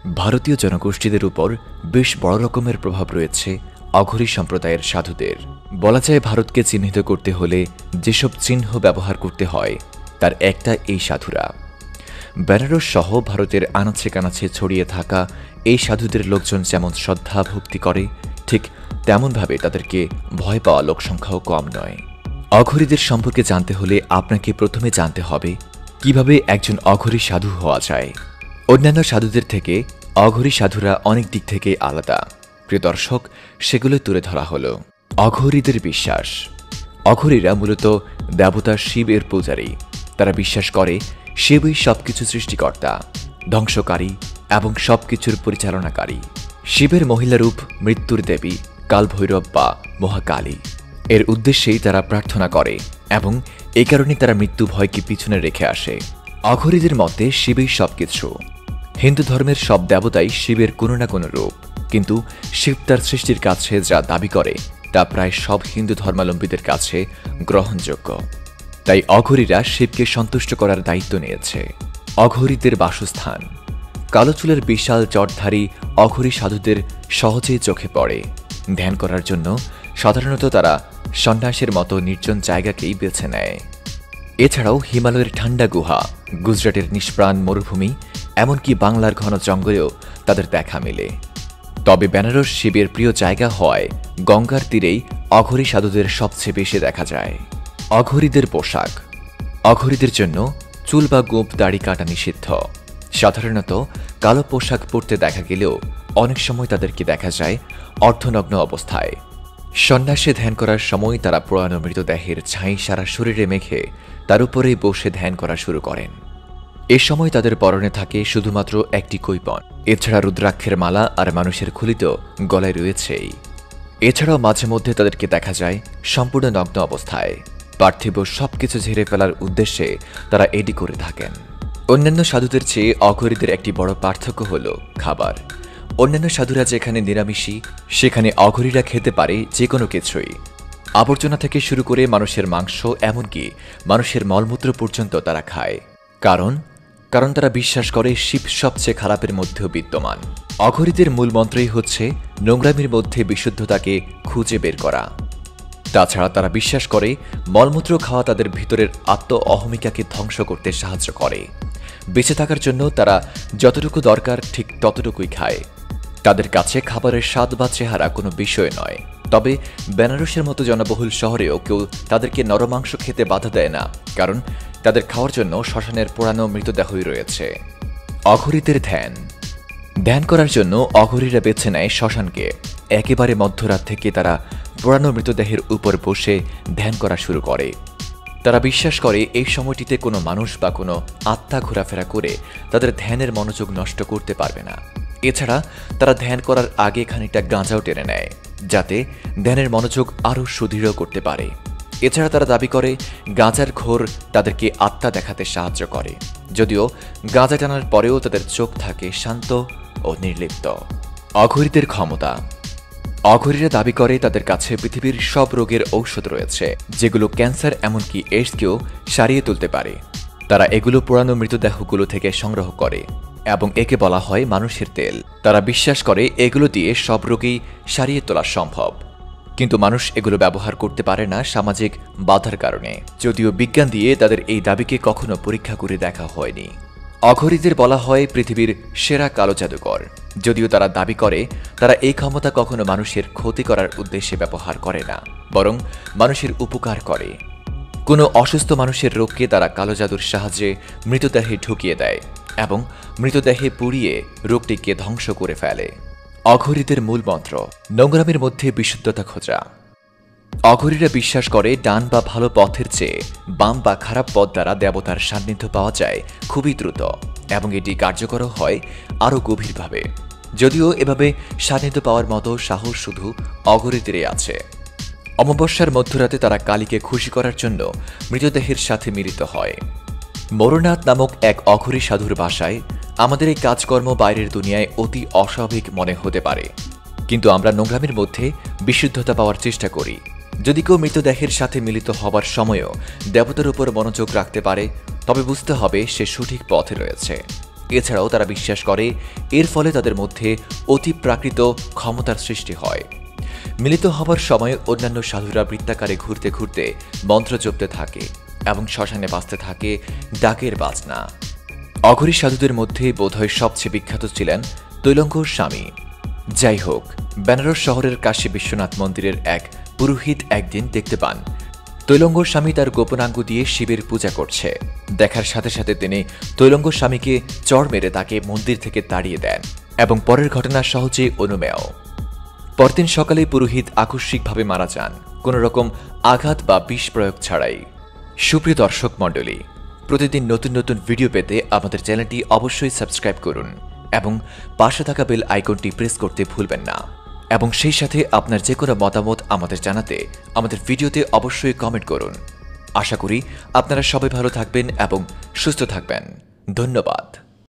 ভারতীয় জনগোষ্ঠীদের উপর বেশ বড় রকমের প্রভাব রয়েছে অঘরী সম্প্রদায়ের সাধুদের। বলা যায় ভারতকে চিহ্নিত করতে হলে যেসব চিহ্ন ব্যবহার করতে হয় তার একটা এই সাধুরা। বেনারস সহ ভারতের আনাচে কানাচে ছড়িয়ে থাকা এই সাধুদের লোকজন যেমন শ্রদ্ধা ভক্তি করে, ঠিক তেমনভাবে তাদেরকে ভয় পাওয়া লোকসংখ্যাও কম নয়। অঘরীদের সম্পর্কে জানতে হলে আপনাকে প্রথমে জানতে হবে কিভাবে একজন অঘরী সাধু হওয়া যায়। অন্যান্য সাধুদের থেকে অঘরী সাধুরা অনেক দিক থেকে আলাদা। প্রিয় দর্শক, সেগুলো তুলে ধরা হলো। অঘরীদের বিশ্বাস। অঘরীরা মূলত দেবতা শিবের পূজারী। তারা বিশ্বাস করে শিবই সবকিছু সৃষ্টিকর্তা, ধ্বংসকারী এবং সবকিছুর পরিচালনাকারী। শিবের মহিলা রূপ মৃত্যুর দেবী কালভৈরব বা মহাকালী। এর উদ্দেশ্যেই তারা প্রার্থনা করে এবং এই কারণে তারা মৃত্যু ভয়কে পিছনে রেখে আসে। অঘরীদের মতে শিবই সবকিছু। হিন্দু ধর্মের সব দেবতাই শিবের কোনো না কোনো রূপ, কিন্তু শিব তার সৃষ্টির কাছে যা দাবি করে তা প্রায় সব হিন্দু ধর্মাবলম্বীদের কাছে গ্রহণযোগ্য। তাই অঘরীরা শিবকে সন্তুষ্ট করার দায়িত্ব নিয়েছে। অঘরীদের বাসস্থান। কালো চুলের বিশাল চটধারী অঘরী সাধুদের সহজেই চোখে পড়ে। ধ্যান করার জন্য সাধারণত তারা সন্ন্যাসের মতো নির্জন জায়গাকেই বেছে নেয়। এছাড়াও হিমালয়ের ঠান্ডা গুহা, গুজরাটের নিষ্প্রাণ মরুভূমি, এমনকি বাংলার ঘন জঙ্গলেও তাদের দেখা মেলে। তবে বেনারস শিবের প্রিয় জায়গা হওয়ায় গঙ্গার তীরেই অঘরী সাধুদের সবচেয়ে বেশি দেখা যায়। অঘরীদের পোশাক। অঘরীদের জন্য চুল বা গোঁফ দাড়ি কাটা নিষিদ্ধ। সাধারণত কালো পোশাক পরতে দেখা গেলেও অনেক সময় তাদেরকে দেখা যায় অর্ধনগ্ন অবস্থায়। সন্ন্যাসে ধ্যান করার সময় তারা পুরানো মৃতদেহের ছাই সারা শরীরে মেখে তার উপরেই বসে ধ্যান করা শুরু করেন। এ সময় তাদের পরনে থাকে শুধুমাত্র একটি কৈপন। এছাড়া রুদ্রাক্ষের মালা আর মানুষের খুলিত গলায় রয়েছেই। এছাড়াও মাঝে মধ্যে তাদেরকে দেখা যায় সম্পূর্ণ নগ্ন অবস্থায়। পার্থিব সবকিছু ঝেড়ে ফেলার উদ্দেশ্যে তারা এটি করে থাকেন। অন্যান্য সাধুদের চেয়ে অঘরীদের একটি বড় পার্থক্য হল খাবার। অন্যান্য সাধুরা যেখানে নিরামিষী, সেখানে অঘরীরা খেতে পারে যে কোনো কিছুই। আবর্জনা থেকে শুরু করে মানুষের মাংস, এমনকি মানুষের মলমূত্র পর্যন্ত তারা খায়। কারণ তারা বিশ্বাস করে শিব সবচেয়ে খারাপের মধ্যেও বিদ্যমান। অঘরীদের মূল মন্ত্রই হচ্ছে নোংরামির মধ্যে বিশুদ্ধতাকে খুঁজে বের করা। তাছাড়া তারা বিশ্বাস করে মলমূত্র খাওয়া তাদের ভিতরের আত্ম অহমিকাকে ধ্বংস করতে সাহায্য করে। বেঁচে থাকার জন্য তারা যতটুকু দরকার ঠিক ততটুকুই খায়। তাদের কাছে খাবারের স্বাদ বা চেহারা কোনো বিষয় নয়। তবে বেনারসের মতো জনবহুল শহরেও কেউ তাদেরকে নরমাংস খেতে বাধা দেয় না, কারণ তাদের খাওয়ার জন্য শ্মশানের পোড়ানো মৃতদেহই রয়েছে। অঘরীদের ধ্যান। ধ্যান করার জন্য অঘরীরা বেছে নেয় শ্মশানকে। একেবারে মধ্যরাত থেকে তারা পোড়ানো মৃতদেহের উপর বসে ধ্যান করা শুরু করে। তারা বিশ্বাস করে এই সময়টিতে কোনো মানুষ বা কোনো আত্মা ঘোরাফেরা করে তাদের ধ্যানের মনোযোগ নষ্ট করতে পারবে না। এছাড়া তারা ধ্যান করার আগে খানিকটা গাঁজাও টেনে নেয়, যাতে ধ্যানের মনোযোগ আরও সুদৃঢ় করতে পারে। এছাড়া তারা দাবি করে গাঁজার ঘোর তাদেরকে আত্মা দেখাতে সাহায্য করে, যদিও গাঁজা টানার পরেও তাদের চোখ থাকে শান্ত ও নির্লিপ্ত। অঘরীদের ক্ষমতা। অঘরীরা দাবি করে তাদের কাছে পৃথিবীর সব রোগের ঔষধ রয়েছে, যেগুলো ক্যান্সার এমনকি এইডসকেও সারিয়ে তুলতে পারে। তারা এগুলো পুরানো মৃতদেহগুলো থেকে সংগ্রহ করে এবং একে বলা হয় মানুষের তেল। তারা বিশ্বাস করে এগুলো দিয়ে সব রোগই সারিয়ে তোলা সম্ভব, কিন্তু মানুষ এগুলো ব্যবহার করতে পারে না সামাজিক বাধার কারণে। যদিও বিজ্ঞান দিয়ে তাদের এই দাবিকে কখনো পরীক্ষা করে দেখা হয়নি। অঘরীদের বলা হয় পৃথিবীর সেরা কালো জাদুকর, যদিও তারা দাবি করে তারা এই ক্ষমতা কখনো মানুষের ক্ষতি করার উদ্দেশ্যে ব্যবহার করে না, বরং মানুষের উপকার করে। কোনো অসুস্থ মানুষের রোগকে তারা কালো জাদুর সাহায্যে মৃতদেহে ঢুকিয়ে দেয় এবং মৃতদেহে পুড়িয়ে রোগটিকে ধ্বংস করে ফেলে। অঘরীদের মূল মন্ত্র। নোংরামির মধ্যে বিশুদ্ধতা খোঁজা। অঘরীরা বিশ্বাস করে ডান বা ভালো পথের চেয়ে বাম বা খারাপ পথ দ্বারা দেবতার সান্নিধ্য পাওয়া যায় খুবই দ্রুত এবং এটি কার্যকর হয় আরও গভীরভাবে। যদিও এভাবে সান্নিধ্য পাওয়ার মতো সাহস শুধু অঘরীদেরই আছে। অমাবস্যার মধ্যরাতে তারা কালীকে খুশি করার জন্য মৃতদেহের সাথে মিলিত হয়। মরনাথ নামক এক অঘরী সাধুর ভাষায়, আমাদের এই কাজকর্ম বাইরের দুনিয়ায় অতি অস্বাভাবিক মনে হতে পারে, কিন্তু আমরা নোংরামির মধ্যে বিশুদ্ধতা পাওয়ার চেষ্টা করি। যদি কেউ মৃতদেহের সাথে মিলিত হবার সময়ও দেবতার উপর মনোযোগ রাখতে পারে, তবে বুঝতে হবে সে সঠিক পথে রয়েছে। এছাড়াও তারা বিশ্বাস করে এর ফলে তাদের মধ্যে অতিপ্রাকৃত ক্ষমতার সৃষ্টি হয়। মিলিত হবার সময় অন্যান্য সাধুরা বৃত্তাকারে ঘুরতে ঘুরতে মন্ত্র জপতে থাকে এবং শ্মশানে বাজতে থাকে ডাকের বাজনা। অঘরী সাধুদের মধ্যে বোধহয় সবচেয়ে বিখ্যাত ছিলেন তৈলঙ্গ স্বামী। যাই হোক, বেনারস শহরের কাশী বিশ্বনাথ মন্দিরের এক পুরোহিত একদিন দেখতে পান তৈলঙ্গ স্বামী তার গোপনাঙ্গ দিয়ে শিবের পূজা করছে। দেখার সাথে সাথে তিনি তৈলঙ্গ স্বামীকে চড় মেরে তাকে মন্দির থেকে তাড়িয়ে দেন এবং পরের ঘটনা সহজে অনুমেয়। পরদিন সকালে পুরোহিত আকস্মিকভাবে মারা যান, কোনো রকম আঘাত বা বিষ প্রয়োগ ছাড়াই। সুপ্রিয় দর্শক মণ্ডলী, প্রতিদিন নতুন নতুন ভিডিও পেতে আমাদের চ্যানেলটি অবশ্যই সাবস্ক্রাইব করুন এবং পাশে থাকা বেল আইকনটি প্রেস করতে ভুলবেন না। এবং সেই সাথে আপনার যে কোনো মতামত আমাদের জানাতে আমাদের ভিডিওতে অবশ্যই কমেন্ট করুন। আশা করি আপনারা সবাই ভালো থাকবেন এবং সুস্থ থাকবেন। ধন্যবাদ।